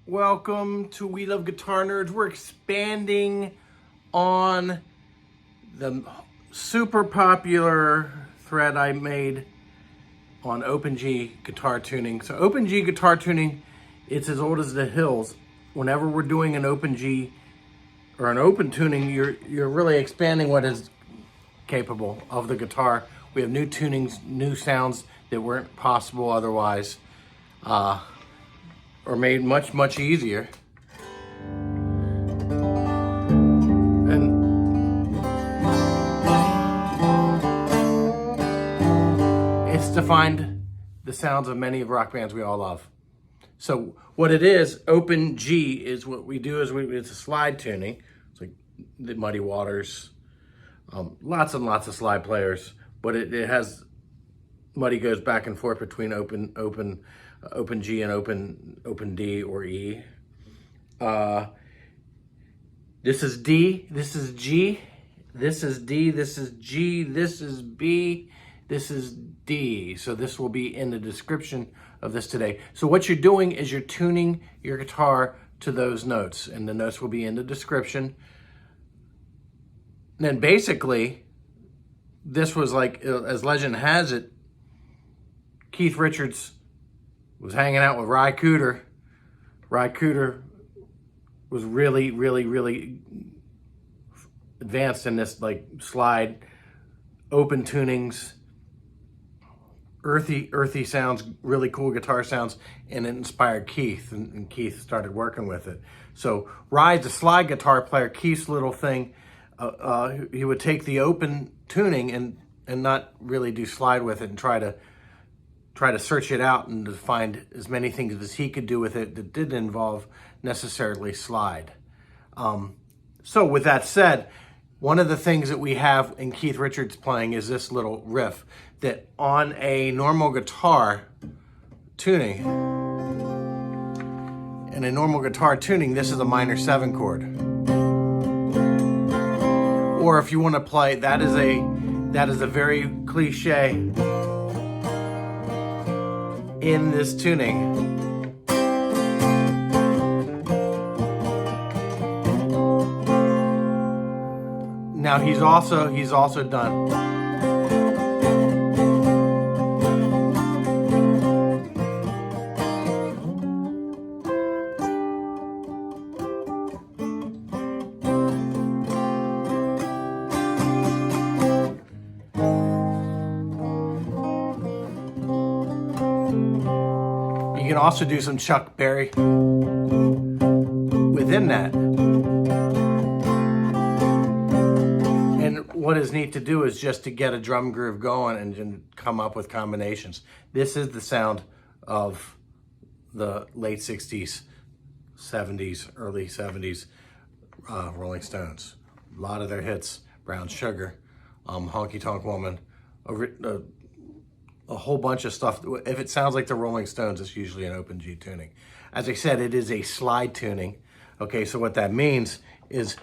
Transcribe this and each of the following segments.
Welcome to We Love Guitar Nerds. We're expanding on the super popular thread I made on Open G guitar tuning. So Open G guitar tuning, it's as old as the hills. Whenever we're doing an Open G or an open tuning, you're really expanding what is capable of the guitar. We have new tunings, new sounds that weren't possible otherwise. Or made much, much easier. And it's to find the sounds of many of rock bands we all love. So what it is, Open G is what we do is it's a slide tuning. It's like the Muddy Waters, lots and lots of slide players, but it has, Muddy goes back and forth between open G and open D or E. This is D, this is G, this is D, this is G, this is B, this is D. So this will be in the description of this today. So what you're doing is you're tuning your guitar to those notes, and the notes will be in the description. And then basically, this was like, as legend has it, Keith Richards was hanging out with Cooder. Cooder was really, really, really advanced in this like slide, open tunings, earthy sounds, really cool guitar sounds, and it inspired Keith, and Keith started working with it. So Rye's a slide guitar player. Keith's little thing, he would take the open tuning and not really do slide with it and try to search it out and to find as many things as he could do with it that didn't involve necessarily slide. So with that said, one of the things that we have in Keith Richards playing is this little riff that on a normal guitar tuning, in a normal guitar tuning, this is a minor 7 chord. Or if you want to play, that is a very cliche in this tuning. Now he's also done You can also do some Chuck Berry within that. And what is neat to do is just to get a drum groove going and come up with combinations. This is the sound of the late 60s, 70s, early 70s Rolling Stones. A lot of their hits, Brown Sugar, Honky Tonk Woman, a whole bunch of stuff. If it sounds like the Rolling Stones, it's usually an open G tuning. As I said, it is a slide tuning. Okay, so what that means is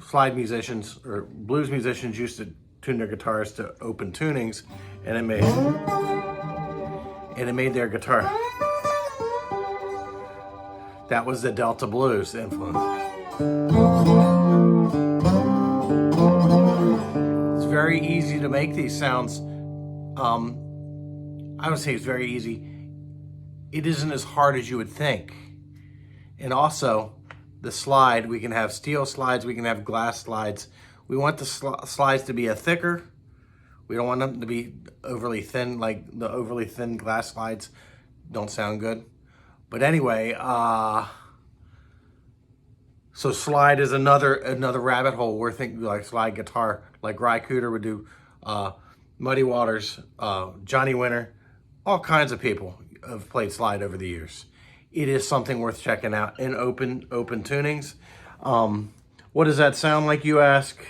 slide musicians or blues musicians used to tune their guitars to open tunings, and it made their guitar. That was the Delta Blues influence. It's very easy to make these sounds. I would say it's very easy. It isn't as hard as you would think. And also, the slide, we can have steel slides, we can have glass slides. We want the slides to be thicker. We don't want them to be overly thin, like the overly thin glass slides don't sound good. But anyway, so slide is another rabbit hole. We're thinking like slide guitar, like Cooder would do, Muddy Waters, Johnny Winter, all kinds of people have played slide over the years. It is something worth checking out in open tunings. What does that sound like, you ask?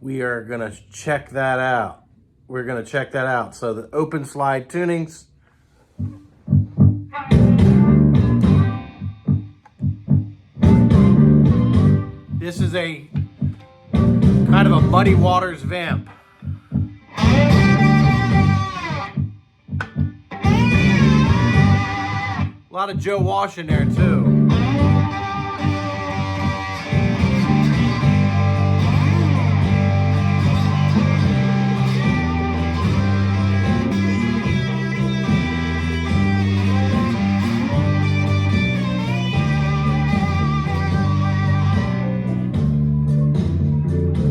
we are gonna check that out. We're gonna check that out. So the open slide tunings. This is a kind of a Muddy Waters vamp. A lot of Joe Walsh in there too.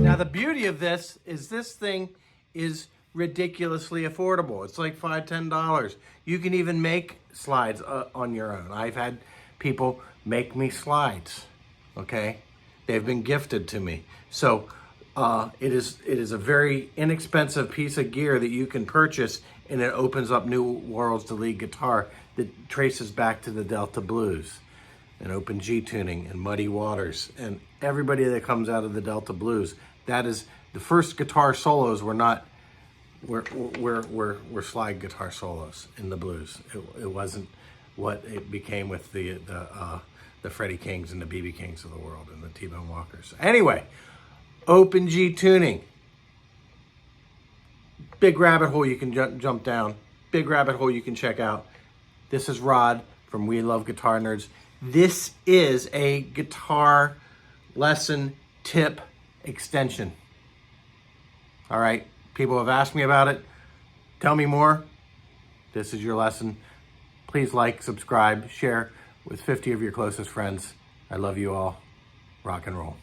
Now the beauty of this thing is ridiculously affordable. It's like $5, $10. You can even make slides on your own. I've had people make me slides, okay? They've been gifted to me. So it is a very inexpensive piece of gear that you can purchase, and it opens up new worlds to lead guitar that traces back to the Delta Blues and open G tuning and Muddy Waters and everybody that comes out of the Delta Blues. That is, the first guitar solos were not, were slide guitar solos in the blues. It wasn't what it became with the Freddie Kings and the B.B. Kings of the world and the T-Bone Walkers. Anyway, open G tuning. Big rabbit hole you can jump down. Big rabbit hole you can check out. This is Rod from We Love Guitar Nerds. This is a guitar lesson tip extension. All right, people have asked me about it. Tell me more. This is your lesson. Please like, subscribe, share with 50 of your closest friends. I love you all. Rock and roll.